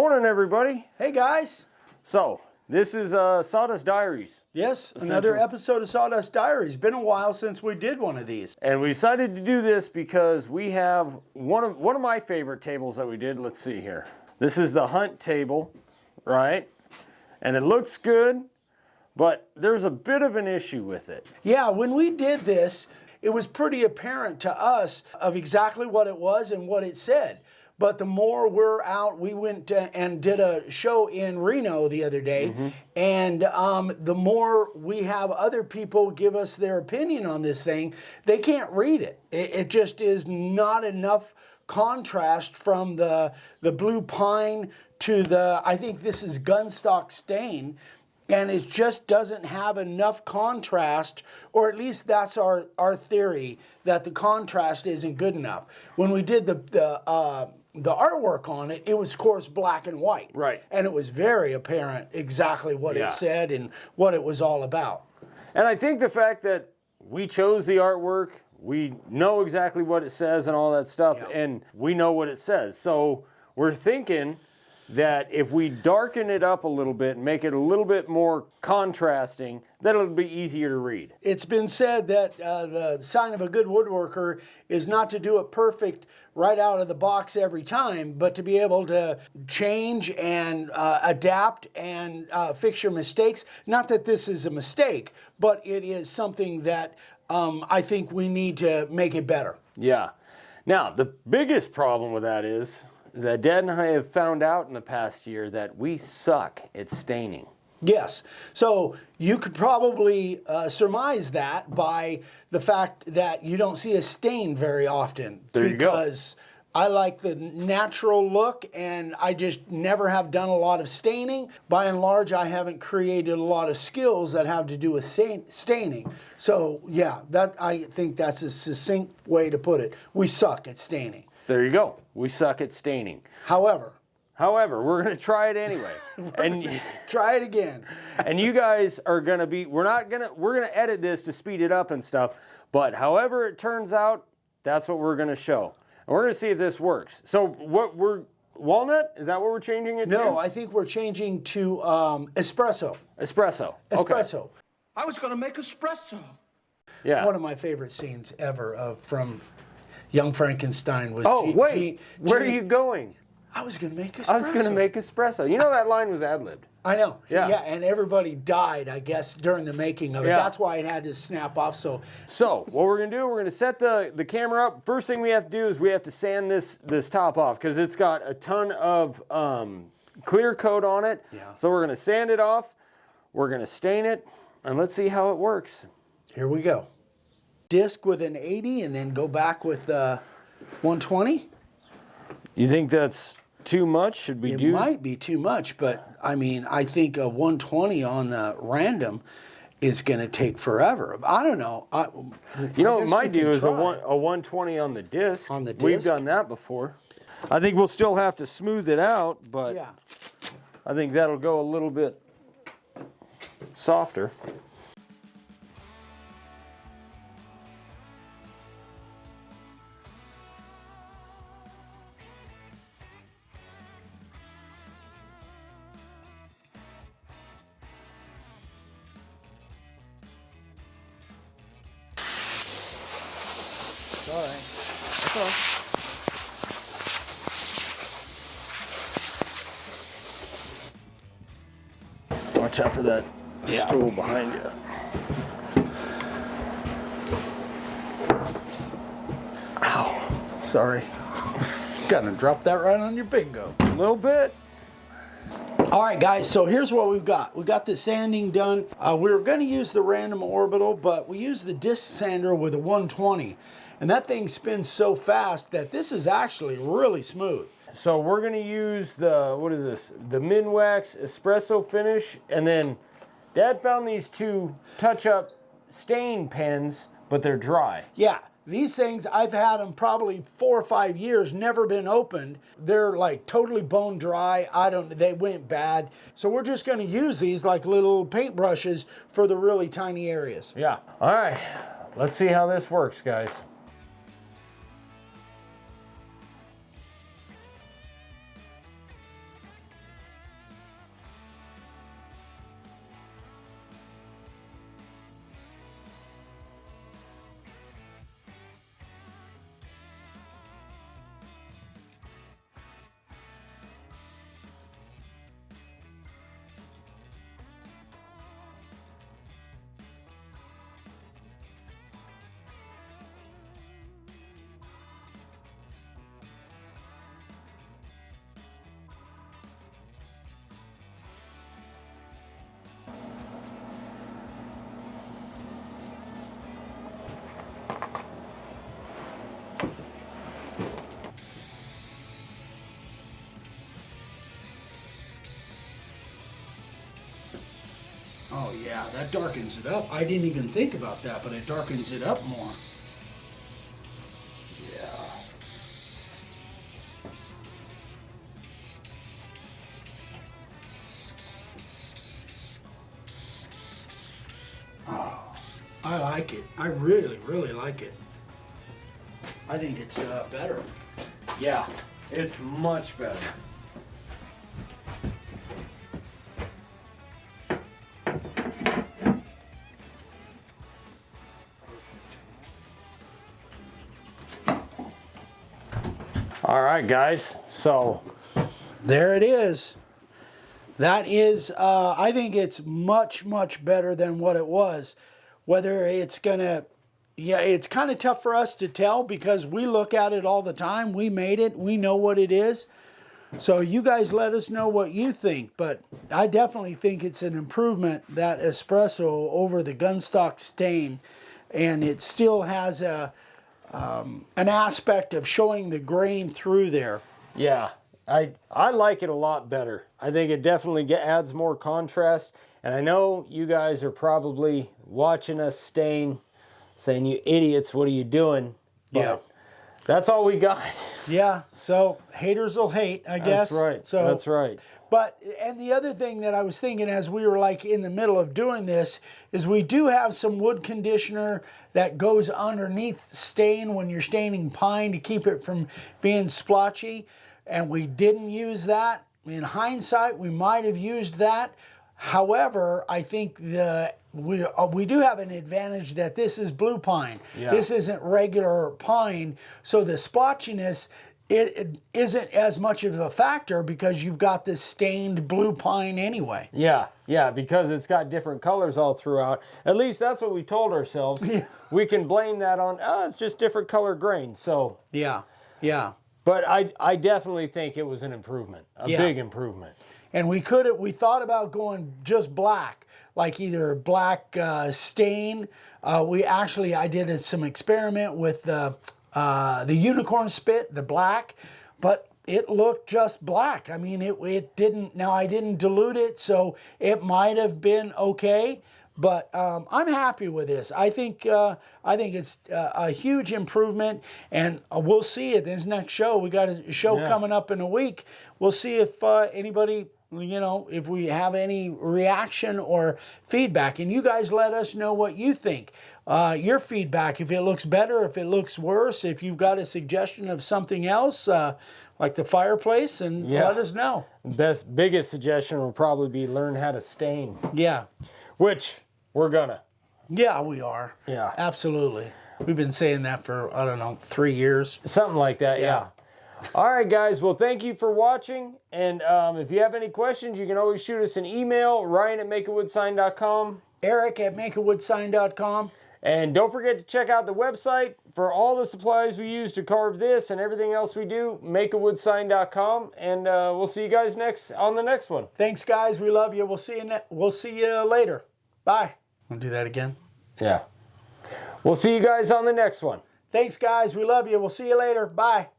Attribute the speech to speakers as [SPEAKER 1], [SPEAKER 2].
[SPEAKER 1] Morning, everybody.
[SPEAKER 2] Hey, guys.
[SPEAKER 1] So, this is Sawdust Diaries.
[SPEAKER 2] Yes, another episode of Sawdust Diaries. Been a while since we did one of these.
[SPEAKER 1] And we decided to do this because we have one of my favorite tables that we did. Let's see here. This is the hunt table, right? And it looks good, but there's a bit of an issue with it.
[SPEAKER 2] Yeah, when we did this, it was pretty apparent to us of exactly what it was and what it said. But the more we're out, we went and did a show in Reno the other day, and the more we have other people give us their opinion on this thing, they can't read it. It just is not enough contrast from the blue pine to the, I think this is gunstock stain, and it just doesn't have enough contrast, or at least that's our theory, that the contrast isn't good enough. When we did the artwork on it, it was, of course, black and white.
[SPEAKER 1] Right.
[SPEAKER 2] And it was very apparent exactly what it said and what it was all about.
[SPEAKER 1] And I think the fact that we chose the artwork, we know exactly what it says and all that stuff, and we know what it says. So we're thinking that if we darken it up a little bit and make it a little bit more contrasting, that'll be easier to read.
[SPEAKER 2] It's been said that the sign of a good woodworker is not to do it perfect right out of the box every time, but to be able to change and adapt and fix your mistakes. Not that this is a mistake, but it is something that I think we need to make it better.
[SPEAKER 1] Yeah. Now, the biggest problem with that is that Dad and I have found out in the past year that we suck at staining.
[SPEAKER 2] Yes. So you could probably surmise that by the fact that you don't see a stain very often.
[SPEAKER 1] There you go.
[SPEAKER 2] Because I like the natural look, and I just never have done a lot of staining. By and large, I haven't created a lot of skills that have to do with staining. So yeah, I think that's a succinct way to put it. We suck at staining.
[SPEAKER 1] There you go. We suck at staining.
[SPEAKER 2] However,
[SPEAKER 1] we're going to try it anyway. And
[SPEAKER 2] try it again.
[SPEAKER 1] And you guys are going to be, we're going to edit this to speed it up and stuff, but however it turns out, that's what we're going to show. And we're going to see if this works. So walnut, is that what we're changing it to?
[SPEAKER 2] No, I think we're changing to espresso.
[SPEAKER 1] Espresso.
[SPEAKER 2] Espresso.
[SPEAKER 1] Okay.
[SPEAKER 3] I was going to make espresso.
[SPEAKER 1] Yeah.
[SPEAKER 2] One of my favorite scenes ever from Young Frankenstein was...
[SPEAKER 1] Where are you going?
[SPEAKER 2] I was going to make espresso.
[SPEAKER 1] I was going to make espresso. You know that line was ad-libbed.
[SPEAKER 2] I know.
[SPEAKER 1] Yeah.
[SPEAKER 2] Yeah, and everybody died, I guess, during the making of it.
[SPEAKER 1] Yeah.
[SPEAKER 2] That's why it had to snap off. So
[SPEAKER 1] what we're going to do, we're going to set the camera up. First thing we have to do is we have to sand this top off because it's got a ton of clear coat on it.
[SPEAKER 2] Yeah.
[SPEAKER 1] So we're going to sand it off. We're going to stain it, and let's see how it works.
[SPEAKER 2] Here we go. Disc with an 80 and then go back with 120.
[SPEAKER 1] You think that's too much? Should we do?
[SPEAKER 2] It might be too much, but I mean, I think a 120 on the random is going to take forever. I don't know.
[SPEAKER 1] You know what might do is a 120 on the disc.
[SPEAKER 2] On the disc?
[SPEAKER 1] We've done that before. I think we'll still have to smooth it out, but
[SPEAKER 2] yeah.
[SPEAKER 1] I think that'll go a little bit softer.
[SPEAKER 2] All right.
[SPEAKER 1] That's all. Watch out for that stool behind you.
[SPEAKER 2] Ow. Sorry. Gonna drop that right on your bingo.
[SPEAKER 1] A little bit.
[SPEAKER 2] All right, guys, so here's what we've got. We got the sanding done. We were going to use the random orbital, but we used the disc sander with a 120. And that thing spins so fast that this is actually really smooth.
[SPEAKER 1] So we're going to use the Minwax espresso finish, and then Dad found these two touch-up stain pens, but they're dry.
[SPEAKER 2] Yeah. These things, I've had them probably 4 or 5 years, never been opened. They're like totally bone dry. They went bad. So we're just going to use these like little paintbrushes for the really tiny areas.
[SPEAKER 1] Yeah. All right. Let's see how this works, guys.
[SPEAKER 2] Oh yeah, that darkens it up. I didn't even think about that, but it darkens it up more. I like it. I really, really like it. I think it's better.
[SPEAKER 1] Yeah, it's much better. All right, guys, so
[SPEAKER 2] there it is. That is, I think it's much, much better than what it was. Whether it's gonna, yeah, it's kind of tough for us to tell because we look at it all the time. We made it, we know what it is. So you guys let us know what you think, but I definitely think it's an improvement, that espresso over the gunstock stain, and it still has an aspect of showing the grain through there.
[SPEAKER 1] yeah, I like it a lot better. I think it definitely adds more contrast, and I know you guys are probably watching us stain, saying, "You idiots, what are you doing?" But
[SPEAKER 2] Yeah.
[SPEAKER 1] that's all we got.
[SPEAKER 2] Yeah, so haters will hate, I guess.
[SPEAKER 1] That's right.
[SPEAKER 2] So,
[SPEAKER 1] That's right.
[SPEAKER 2] But, and the other thing that I was thinking as we were like in the middle of doing this is we do have some wood conditioner that goes underneath stain when you're staining pine to keep it from being splotchy. And we didn't use that. In hindsight, we might have used that. However, I think we do have an advantage that this is blue pine.
[SPEAKER 1] Yeah.
[SPEAKER 2] This isn't regular pine, so the splotchiness it isn't as much of a factor because you've got this stained blue pine anyway.
[SPEAKER 1] Yeah, yeah, because it's got different colors all throughout. At least that's what we told ourselves.
[SPEAKER 2] Yeah.
[SPEAKER 1] We can blame that on, it's just different color grain. So,
[SPEAKER 2] Yeah, yeah.
[SPEAKER 1] but I definitely think it was an improvement, a
[SPEAKER 2] Yeah.
[SPEAKER 1] big improvement.
[SPEAKER 2] And we thought about going just black, like either black stain. I did some experiment with the unicorn spit, the black, but it looked just black. I mean, it didn't, now I didn't dilute it, so it might have been okay, but I'm happy with this. I think it's a huge improvement, and we'll see at this next show. We got a show coming up in a week. We'll see if anybody, if we have any reaction or feedback, and you guys let us know what you think. Your feedback, if it looks better, if it looks worse, if you've got a suggestion of something else, like the fireplace, and let us know.
[SPEAKER 1] Biggest suggestion will probably be learn how to stain.
[SPEAKER 2] Yeah.
[SPEAKER 1] Which we're gonna.
[SPEAKER 2] Yeah, we are.
[SPEAKER 1] Yeah.
[SPEAKER 2] Absolutely. We've been saying that for, 3 years.
[SPEAKER 1] Something like that, yeah. All right, guys. Well, thank you for watching. And if you have any questions, you can always shoot us an email, ryan@makeawoodsign.com.
[SPEAKER 2] Eric@makeawoodsign.com.
[SPEAKER 1] And don't forget to check out the website for all the supplies we use to carve this and everything else we do, makeawoodsign.com. And we'll see you guys on the next one.
[SPEAKER 2] Thanks, guys. We love you. We'll see you later. Bye. Want to do that again?
[SPEAKER 1] Yeah. We'll see you guys on the next one.
[SPEAKER 2] Thanks, guys. We love you. We'll see you later. Bye.